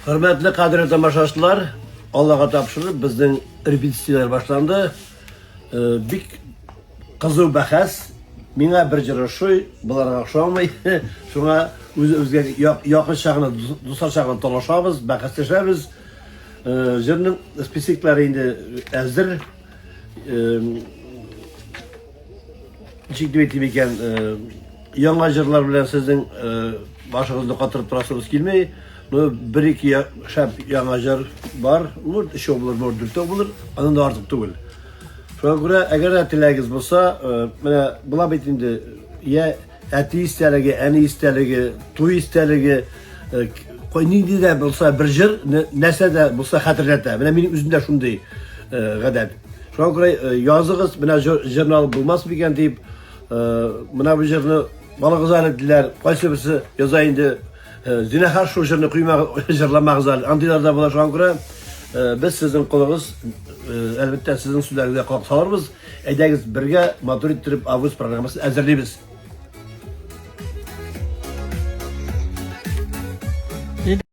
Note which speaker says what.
Speaker 1: Hürmetli kadri tamaşaçılar, Allah'a tapşırıp bizden repetisiyalar başlandı. Bir kızıl bahas, mina bir cırışıy, bulara akşamay, şuna özge yakın şahına, dostlar şahına dolaşabız, bahaslaşabız. Jırının spesifikleri indi hazır. Çekti betim eken, yangi jırlar bilen sizin başınızda katırıp turasınız kelmey. Bir iki yangi jır var, işi olur, dürtü olur, anın da artık değil. Şuna göre eğer de tilagiz bolsa, bula betimde ya eti isteligi, eni isteligi, tuy isteligi, neydi de bolsa bir jır, nese de bolsa hatırlatta. Benim üzümde şunday gadet. Şuna göre yazığız, jurnal bulmaz bir deyip, bu jırını bana gızalettiler, qaysı birisi yazayındı, zinahar şu jırını jırlamak zal. Antilarda bula şuna göre biz sizin kolunuz, elbette sizin sözlerinize kulak salarız. Edegiz birge motor ettirip avuz programması hazırlayız.